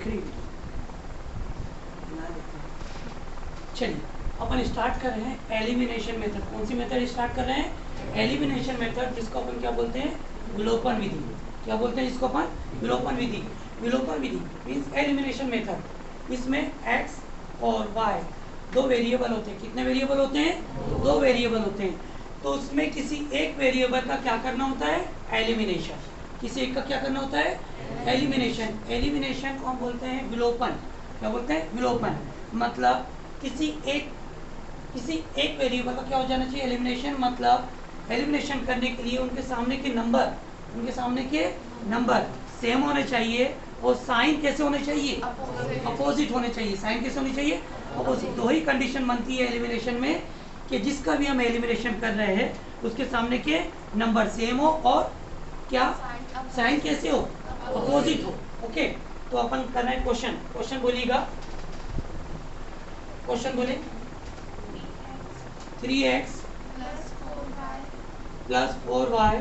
दिख रही है? चलिए अपन स्टार्ट कर रहे हैं एलिमिनेशन मेथड। कौन सी मेथड स्टार्ट कर रहे हैं? एलिमिनेशन मेथड, जिसको अपन क्या बोलते हैं? विलोपन विधि। क्या बोलते हैं इसको अपन? विलोपन विधि। विलोपन विधि मीन्स एलिमिनेशन मेथड। इसमें x और y दो वेरिएबल होते हैं। कितने वेरिएबल होते हैं? दो वेरिएबल होते हैं। तो उसमें किसी एक वेरिएबल का क्या करना होता है? एलिमिनेशन। किसी एक का क्या करना होता है? एलिमिनेशन। एलिमिनेशन को हम बोलते हैं विलोपन। क्या बोलते हैं? विलोपन। मतलब किसी एक वेरिएबल का क्या हो जाना चाहिए? एलिमिनेशन। मतलब एलिमिनेशन करने के लिए उनके सामने के नंबर सेम होने चाहिए और साइन कैसे होने चाहिए? अपोजिट होने चाहिए। साइन कैसे होने चाहिए? अपोजिट। दो ही कंडीशन बनती है एलिमिनेशन में कि जिसका भी हम एलिमिनेशन कर रहे हैं उसके सामने के नंबर सेम हो और क्या? साइन कैसे हो? अपोजिट हो। ओके, तो अपन करना है क्वेश्चन बोलिएगा। क्वेश्चन बोले 3x plus 4y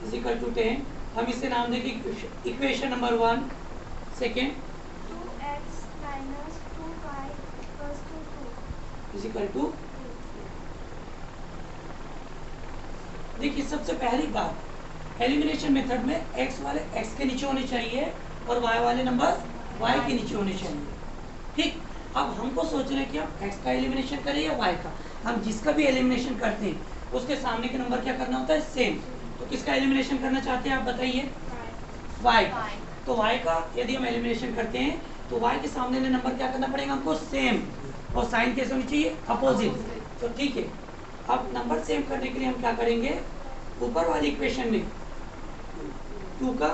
is equal to 10। हम इसे नाम देंगे equation number 1। Second 2x minus 2y equals to 2. Is equal to. देखिए सबसे पहली बात, एलिमिनेशन मेथड में x वाले x के नीचे होने चाहिए और y वाले नंबर y के नीचे होने चाहिए। ठीक, अब हमको सोच रहे हैं कि हम x का एलिमिनेशन करें या y का। हम जिसका भी एलिमिनेशन करते हैं उसके सामने के नंबर क्या करना होता है? सेम। तो किसका एलिमिनेशन करना चाहते हैं आप बताइए? y। तो y का यदि हम एलिमिनेशन करते हैं तो y के सामने नंबर क्या करना पड़ेगा हमको? सेम। और साइन कैसे होनी चाहिए? अपोजिट। तो ठीक है, अब नंबर सेम करने के लिए हम क्या करेंगे? ऊपर वाली इक्वेशन में 2 का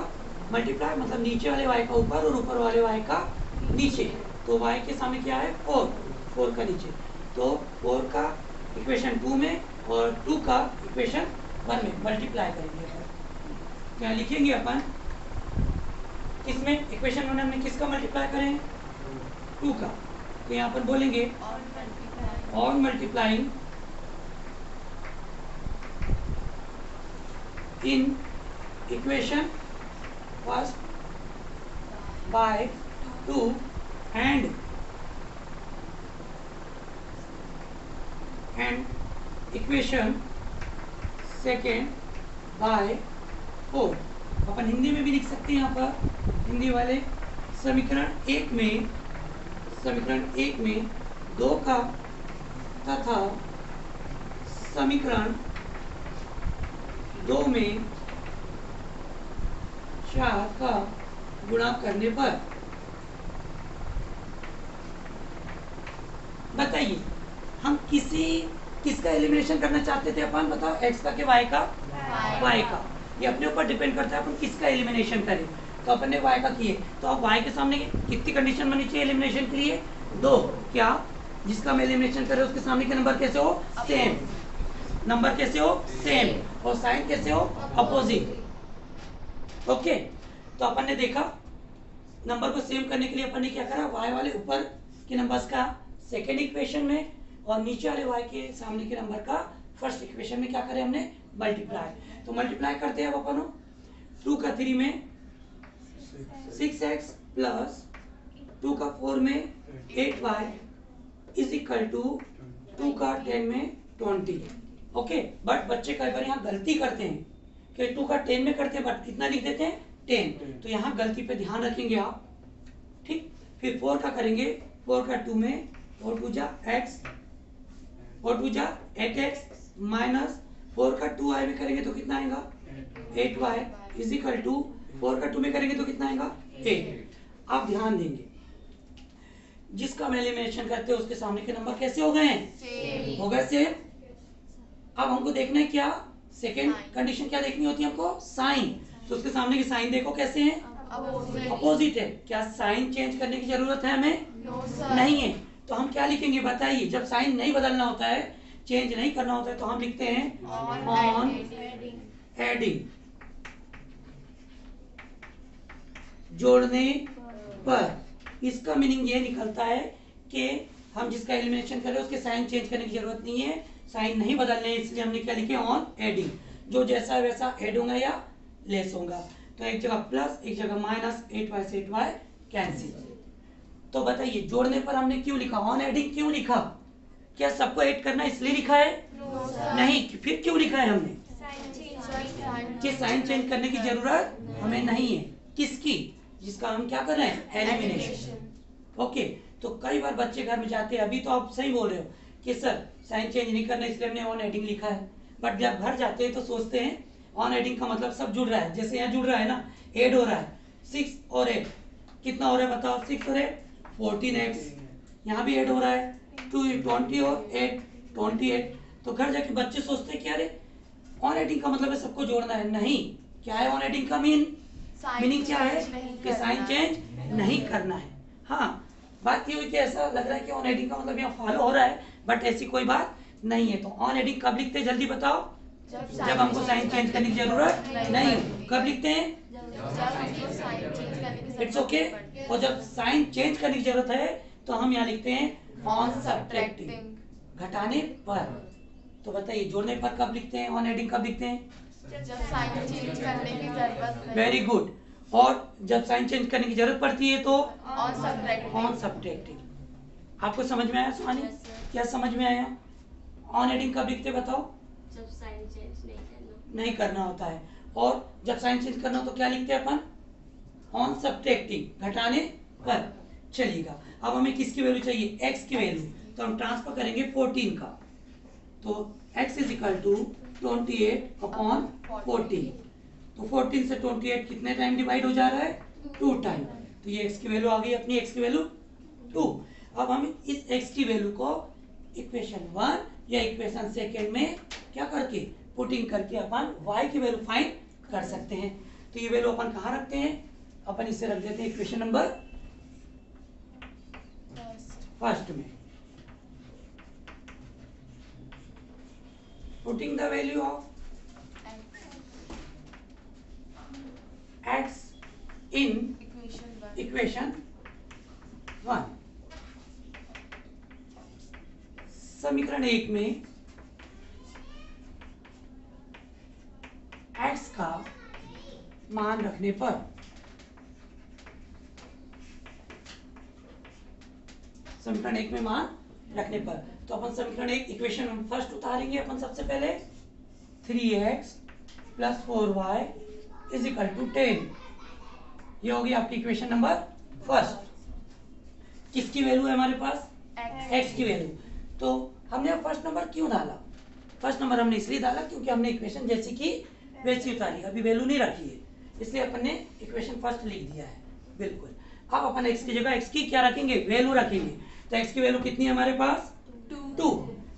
मल्टीप्लाई, मतलब नीचे वाले y का ऊपर और ऊपर वाले y का नीचे। तो y के सामने क्या है? 4 का नीचे। तो 4 का इक्वेशन 2 में और 2 का इक्वेशन 1 में मल्टीप्लाई करेंगे। क्या लिखेंगे अपन? किसमें? इक्वेशन 1 में किसका मल्टीप्लाई करें? 2 का। तो यहाँ पर बोलेंगे on multiplying in equation first by 2 and equation second by 4। अपन हिंदी में भी लिख सकते हैं। यहाँ पर हिंदी वाले समीकरण एक में 2 का तथा समीकरण 2 में 4 का गुणा करने पर बताइए हम किसका एलिमिनेशन करना चाहते थे अपन? बताओ, x का के y का? y का। ये अपने ऊपर डिपेंड करता है अपन किसका एलिमिनेशन करें। तो अपन ने y का किए, तो अब y के सामने कितनी कंडीशन बनी चाहिए एलिमिनेशन के लिए? 2। क्या? जिसका हम एलिमिनेशन करें उसके सामने के नंबर कैसे हो? सेम। नंबर कैसे हो? सेम। और साइन कैसे हो? अपोजिट। ओके, तो अपन ने देखा नंबर को सेम करने के लिए अपन ने क्या करा? y वाले ऊपर के नंबर्स का सेकेंड इक्वेशन में और नीचे वाले y के सामने के नंबर का फर्स्ट इक्वेशन में क्या करें हमने? मल्टीप्लाई। तो मल्टीप्लाई करते हैं अब अपन 2 का 3 में 6x प्लस 2 का 4 में 8y इज इक्वल टू 2 का 10 में 20। ओके, बट बच्चे कई बार यहाँ गलती करते हैं कि 2 का 10 में करते हैं बट कितना लिख देते हैं? 10। तो यहाँ गलती पे ध्यान रखेंगे आप। ठीक, फिर 4 का करेंगे। 4 का 2 में 4 2 जा x, 4 2 जा 8x माइनस 4 का 2y में करेंगे तो कितना आएगा? 8y इज इक्वल टू 4 का 2 में करेंगे तो कितना आएगा? 8। आप ध्यान देंगे जिसका हम एलिमिनेशन करते हैं उसके सामने के नंबर कैसे हो गए हैं? हो गए सेम। अब हमको देखना है क्या? सेकेंड कंडीशन क्या देखनी होती है हमको? साइन। तो उसके सामने की साइन देखो कैसे हैं? अपोजिट है। क्या साइन चेंज करने की जरूरत है हमें? नहीं है। तो हम क्या लिखेंगे बताइए? जब साइन नहीं बदलना होता है, चेंज नहीं करना होता है, तो हम लिखते हैं ऑन एडिंग, जोड़ने पर। इसका मीनिंग ये निकलता है कि हम जिसका एलिमिनेशन कर रहे हैं उसके साइन चेंज करने की जरूरत नहीं है, साइन नहीं बदलने, इसलिए हमने क्या लिखे? On adding. जो जैसा वैसा ऐड होगा या लेस होगा। तो एक जगह प्लस एक जगह माइनस, 8y से 8y कैंसिल। तो बताइए जोड़ने पर हमने क्यों लिखा, ऑन एडिंग क्यों लिखा? क्या सबको ऐड करना इसलिए लिखा है? नहीं। फिर क्यों लिखा है हमने? कि साइन चेंज करने की जरूरत हमें नहीं है। किसकी? जिसका हम क्या कर रहे हैं, एलिमिनेशन। ओके, तो कई बार बच्चे घर में जाते हैं, अभी तो आप सही बोल रहे हो कि सर साइन चेंज नहीं करना इसलिए हमने ऑन एडिंग लिखा है, बट जब घर जाते हैं तो सोचते हैं ऑन एडिंग का मतलब सब जुड़ रहा है। जैसे यहाँ जुड़ रहा है ना, ऐड हो रहा है 6 और 8 कितना हो रहा है बताओ? 6 और 8 14x। यहाँ भी ऐड हो रहा है 20 और 8 28। तो घर जाके बच्चे सोचते हैं कि अरे ऑन एडिंग का मतलब है सबको जोड़ना है। नहीं, क्या है ऑन एडिंग का मीनिंग क्या है? कि साइन चेंज नहीं करना है। हाँ, बात ये हुई कि ऐसा लग रहा है कि ऑन एडिंग का मतलब यहाँ फॉलो हो रहा है, बट ऐसी कोई बात नहीं है। तो ऑन एडिंग कब लिखते हैं जल्दी बताओ? जब हमको साइन चेंज करने की जरूरत नहीं। कब लिखते हैं? It's okay. और जब साइन चेंज करने की जरूरत है तो हम यहाँ लिखते हैं ऑन सब्ट्रैक्टिंग, घटाने पर। तो बताइए जोड़ने पर कब लिखते हैं, ऑन एडिंग कब लिखते हैं? जब साइन चेंज करने की जरूरत है। Very good. और जब साइन चेंज करने की जरूरत पड़ती है तो ऑन सब्ट्रैक्टिंग। आपको समझ में आया सुहानी? क्या समझ में आया? ऑन एडिंग कब लिखते बताओ? जब साइन चेंज नहीं करना होता है। और जब साइन चेंज करना हो तो क्या लिखते हैं अपन? ऑन सब्ट्रैक्टिंग, घटाने पर। चलिएगा, अब हमें किसकी वैल्यू चाहिए? x की वैल्यू। तो हम ट्रांसफर करेंगे 14 का। तो x is equal to 28 upon 14। तो 14 से 28 कितने टाइम डिवाइड हो जा रहा है? 2 टाइम। तो ये x की वैल्यू आ गई, अपनी x की वैल्यू 2। अब हम इस x की वैल्यू को इक्वेशन 1 या इक्वेशन 2 में क्या करके पुटिंग करके अपन y की वैल्यू फाइंड कर सकते हैं। तो ये वैल्यू अपन कहाँ रखते हैं? अपन इसे रख देते हैं इक्वेशन नंबर फर्स्ट में। Putting the value of x in equation 1। समीकरण 1 में x का मान रखने पर समीकरण 1 में मान रखने पर तो अपन समीकरण 1 इक्वेशन फर्स्ट उतारेंगे अपन सबसे पहले। 3x plus 4y is equal to 10। ये होगी आपकी इक्वेशन नंबर फर्स्ट। किसकी वैल्यू है हमारे पास? x की वैल्यू। तो हमने फर्स्ट नंबर क्यों डाला? फर्स्ट नंबर हमने इसलिए डाला क्योंकि हमने इक्वेशन जैसी की वैसी उतारी, अभी वैल्यू नहीं रखी है, इसलिए अपन ने इक्वेशन फर्स्ट लिख दिया है। बिल्कुल। अब अपन x की जगह x की क्या रखेंगे? वैल्यू रखेंगे। तो x की वैल्यू कितनी है हमारे पास? 2।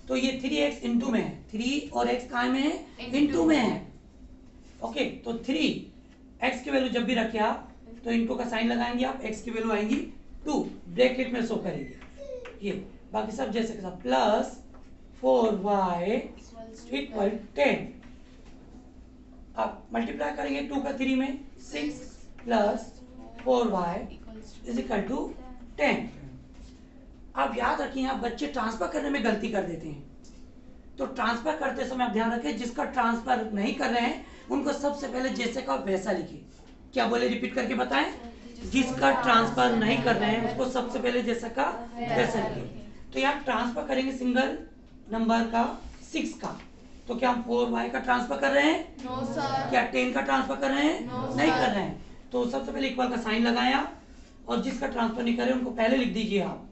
तो ये 3x इंटू में है, 3 और x कहाँ में है? इंटू में है। ओके, तो 3x की वैल्यू जब भी रखे आप तो इंटू का साइन लगाएंगे आप, x की वैल्यू आएंगी 2, ब्रैकेट में शो करेंगे ये, बाकी सब जैसे के सब प्लस 4y इक्वल 10। अब मल्टीप्लाई करेंगे 2 का 3 में, 6 plus 4y is equal to 10। अब याद रखिए आप बच्चे ट्रांसफर करने में गलती कर देते हैं। तो ट्रांसफर करते समय आप ध्यान रखें, जिसका ट्रांसफर नहीं कर रहे हैं उनको सबसे पहले जैसे का वैसा लिखिए। क्या बोले, रिपीट करके बताएं? जिसका ट्रांसफर नहीं कर रहे हैं उसको सबसे पहले जैसा का वैसा लिखिए। तो यहाँ ट्रांसफर करेंगे सिंगल नंबर का 6 का, तो क्या हम 4y का ट्रांसफर कर रहे हैं? No sir. क्या 10 का ट्रांसफर कर रहे हैं? No, नहीं sir. कर रहे हैं। तो सबसे पहले इक्वल का साइन लगाया और जिसका ट्रांसफर नहीं कर रहे उनको पहले लिख दीजिए आप।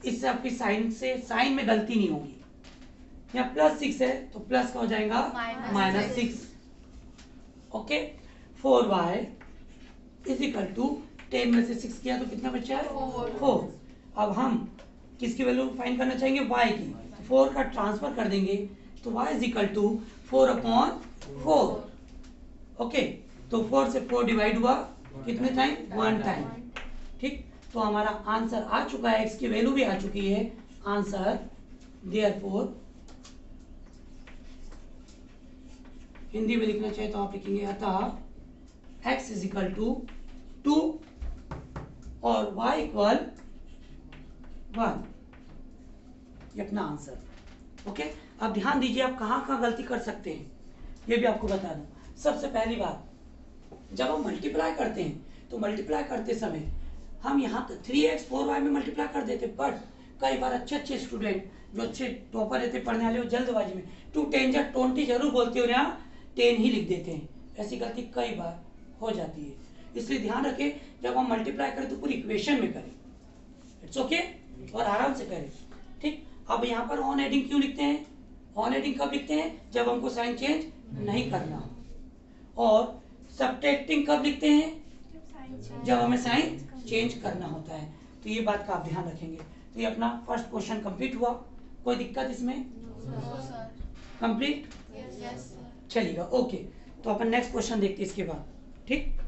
इससे आपकी साइन में गलती नहीं होगी। यहाँ +6 है तो प्लस का हो जाएगा -6। Okay, 4y is equal to 10 में से 6 किया तो कितना बचा है? 4। अब हम किसकी वैल्यू फाइंड करना चाहेंगे? y की। 4 का ट्रांसफर कर देंगे तो y is equal to 4/4। Okay, तो 4 से 4 डिवाइड हुआ कितने टाइम? 1 टाइम। ठीक, तो हमारा आंसर आ चुका है, x की वैल्यू भी आ चुकी है। आंसर देयरफॉर हिंदी में लिखना चाहिए तो आप लिखेंगे अतः x इज इक्वल टू 2 और y इक्वल 1। ये अपना आंसर। ओके, अब ध्यान दीजिए आप कहाँ कहाँ गलती कर सकते हैं, ये भी आपको बता दूं। सबसे पहली बात, जब हम मल्टीप्लाई करते हैं तो मल्टीप्लाई करते समय हम यहाँ 3x 4y में मल्टीप्लाई कर देते, बट कई बार अच्छे स्टूडेंट जो अच्छे टॉपर रहते पढ़ने वाले, वो जल्दबाजी में 2 10 या 20 जरूर बोलते हो, यहाँ 10 ही लिख देते हैं। ऐसी गलती कई बार हो जाती है, इसलिए ध्यान रखें जब हम मल्टीप्लाई करें तो पूरी इक्वेशन में करें, इट्स ओके, और आराम से करें, ठीक। अब यहाँ पर ऑन एडिंग क्यों लिखते हैं? ऑन एडिंग कब लिखते हैं? जब हमको साइन चेंज नहीं करना हो। और सब्ट्रैक्टिंग कब लिखते हैं? जब हमें साइन चेंज करना होता है। तो ये बात का आप ध्यान रखेंगे। तो ये अपना फर्स्ट क्वेश्चन कंप्लीट हुआ। कोई दिक्कत इसमें? No sir. Complete? Yes sir. चलिएगा, ओके। तो अपन नेक्स्ट क्वेश्चन देखते हैं इसके बाद, ठीक।